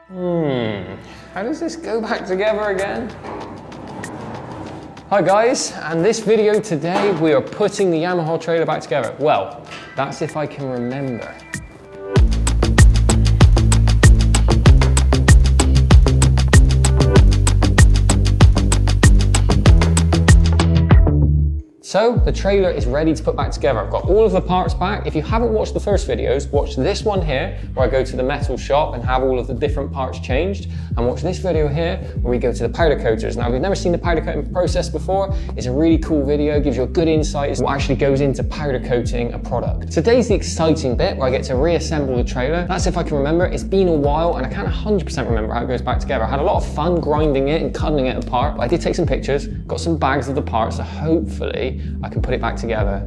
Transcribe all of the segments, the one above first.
How does this go back together again? Hi guys, and this video today we are putting the Yamaha trailer back together. Well, that's if I can remember. So the trailer is ready to put back together. I've got all of the parts back. If you haven't watched the first videos, watch this one here where I go to the metal shop and have all of the different parts changed, and watch this video here where we go to the powder coaters. Now, if you've never seen the powder coating process before, it's a really cool video, gives you a good insight as to what actually goes into powder coating a product. Today's the exciting bit where I get to reassemble the trailer. That's if I can remember. It's been a while and I can't 100% remember how it goes back together. I had a lot of fun grinding it and cutting it apart, but I did take some pictures, got some bags of the parts, so hopefully I can put it back together.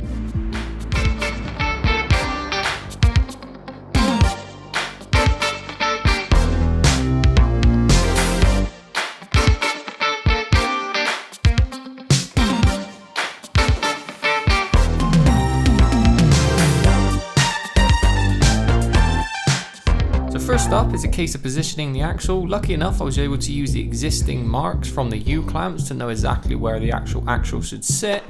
First up is a case of positioning the axle. Lucky enough, I was able to use the existing marks from the U-clamps to know exactly where the actual axle should sit.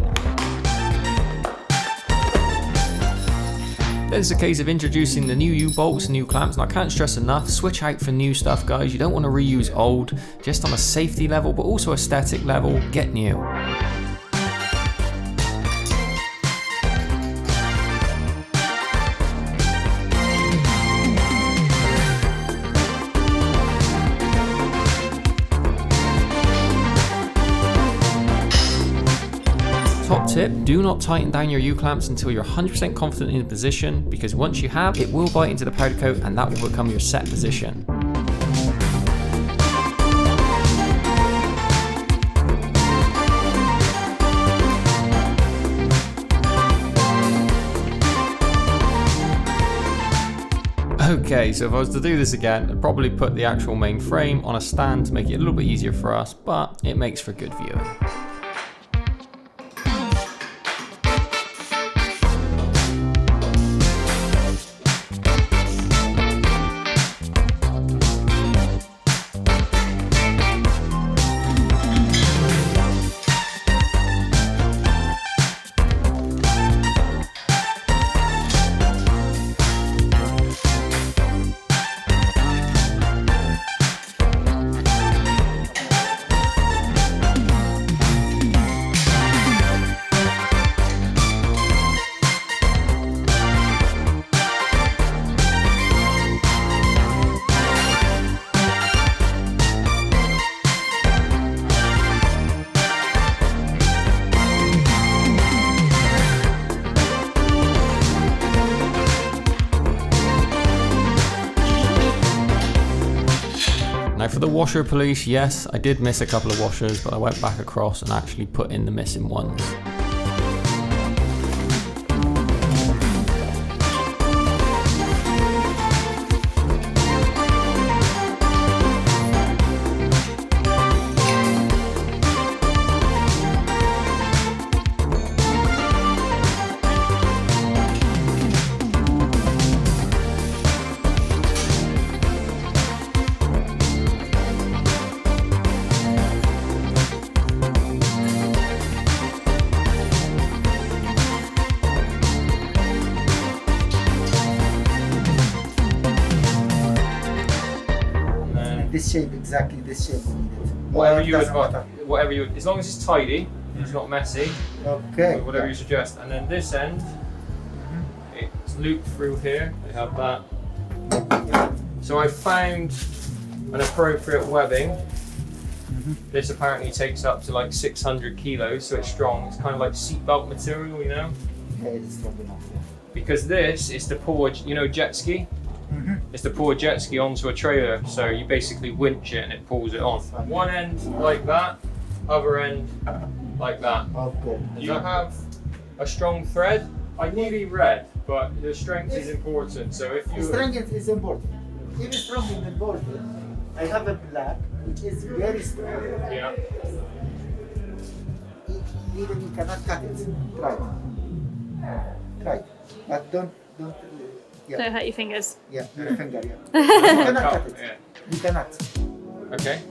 Then it's a case of introducing the new U-bolts and U-clamps, and I can't stress enough, switch out for new stuff, guys. You don't want to reuse old, just on a safety level, but also aesthetic level, get new. Top tip, do not tighten down your U-clamps until you're 100% confident in the position, because once you have, it will bite into the powder coat and that will become your set position. Okay, so if I was to do this again, I'd probably put the actual main frame on a stand to make it a little bit easier for us, but it makes for good viewing. Now for the washer police, yes, I did miss a couple of washers, but I went back across and actually put in the missing ones. This shape, exactly this shape we need it. Whatever you, as long as it's tidy, it's not messy. Okay. Whatever you suggest. And then this end, it's looped through here. I have that. So I found an appropriate webbing. This apparently takes up to like 600 kilos, so it's strong. It's kind of like seatbelt material, you know? Yeah, it's strong enough. Yeah. Because this is to pull, you know, Jetski? It's to pull a Jetski onto a trailer, so you basically winch it and it pulls it on. One end like that, other end like that. Okay. You have a strong thread, ideally red, but the strength is important. So if you strength is important. If strong is important, I have a black which is very strong. Yeah. Even you cannot cut it. Try. But don't Yeah. Don't hurt your fingers. Yeah, your finger, yeah. You cannot cut it. Yeah. You cannot. Okay.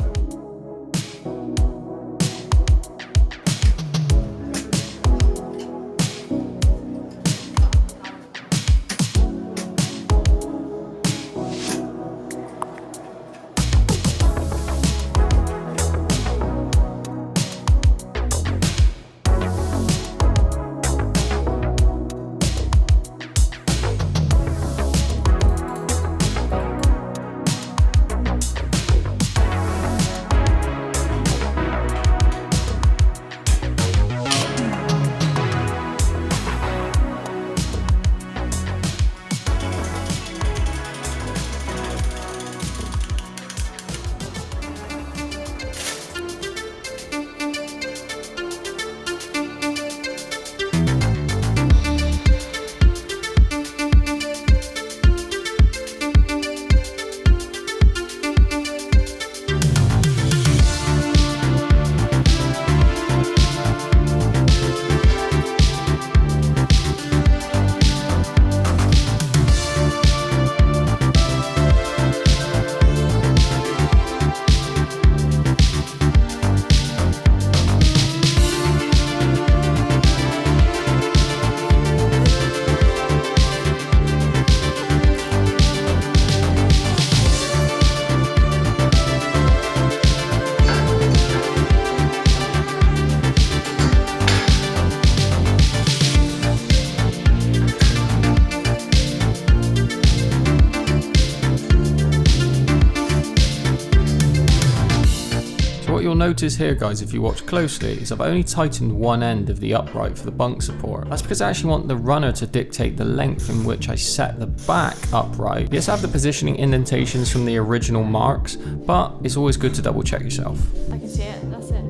What you'll notice here, guys, if you watch closely, is I've only tightened one end of the upright for the bunk support. That's because I actually want the runner to dictate the length in which I set the back upright. Yes, I have the positioning indentations from the original marks, but it's always good to double check yourself. I can see it, that's it.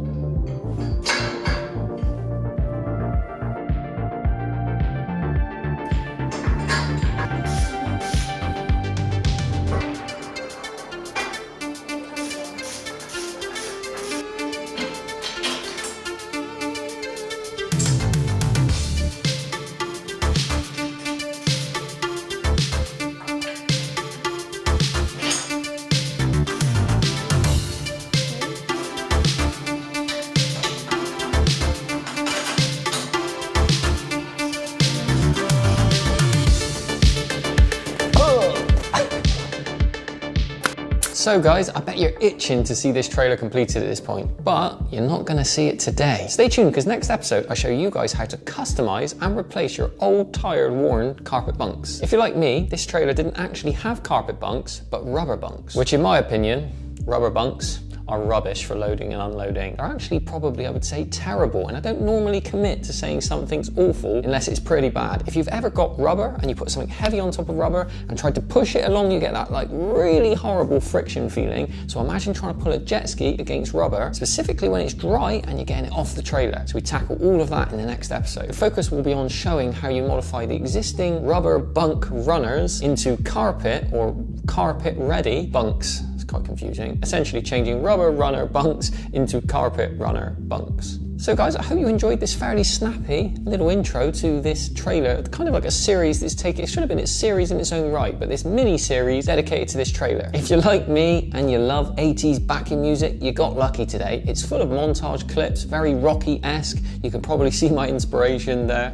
So guys, I bet you're itching to see this trailer completed at this point, but you're not gonna see it today. Stay tuned, because next episode I show you guys how to customize and replace your old, tired, worn carpet bunks. If you're like me, this trailer didn't actually have carpet bunks, but rubber bunks, which in my opinion, rubber bunks are rubbish for loading and unloading. They're actually probably, I would say, terrible, and I don't normally commit to saying something's awful unless it's pretty bad. If you've ever got rubber and you put something heavy on top of rubber and tried to push it along, you get that like really horrible friction feeling. So imagine trying to pull a jet ski against rubber, specifically when it's dry and you're getting it off the trailer. So we tackle all of that in the next episode. The focus will be on showing how you modify the existing rubber bunk runners into carpet or carpet ready bunks. Quite confusing. Essentially changing rubber runner bunks into carpet runner bunks. So guys, I hope you enjoyed this fairly snappy little intro to this trailer, kind of like a series that's taken, it should have been a series in its own right, but this mini series dedicated to this trailer. If you're like me and you love 80s backing music, you got lucky today. It's full of montage clips, very Rocky-esque. You can probably see my inspiration there.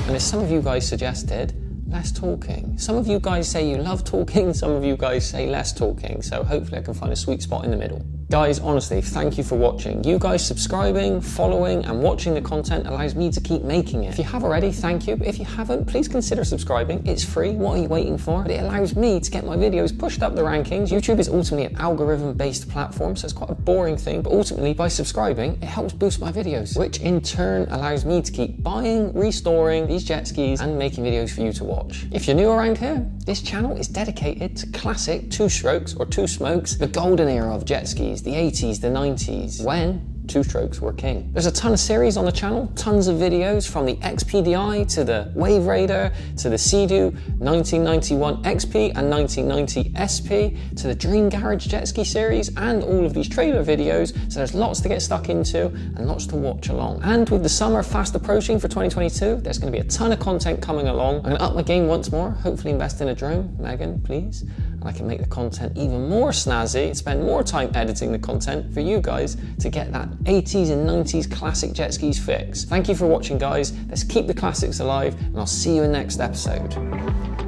And as some of you guys suggested, less talking. Some of you guys say you love talking, some of you guys say less talking, so hopefully I can find a sweet spot in the middle. Guys, honestly, thank you for watching. You guys subscribing, following, and watching the content allows me to keep making it. If you have already, thank you, but if you haven't, please consider subscribing. It's free, what are you waiting for? But it allows me to get my videos pushed up the rankings. YouTube is ultimately an algorithm-based platform, so it's quite a boring thing, but ultimately, by subscribing, it helps boost my videos, which in turn allows me to keep buying, restoring these jet skis, and making videos for you to watch. If you're new around here, this channel is dedicated to classic two-strokes or two-smokes, the golden era of jet skis, the 80s, the 90s, when two strokes were king. There's a ton of series on the channel, tons of videos from the XPDI to the Wave Raider to the Sea-Doo 1991 XP and 1990 SP to the Dream Garage Jetski series and all of these trailer videos, so there's lots to get stuck into and lots to watch along. And with the summer fast approaching for 2022, there's going to be a ton of content coming along. I'm going to up my game once more, hopefully invest in a drone, Megan, please, and I can make the content even more snazzy and spend more time editing the content for you guys to get that 80s and 90s classic jet skis fix. Thank you for watching, guys. Let's keep the classics alive, and I'll see you in the next episode.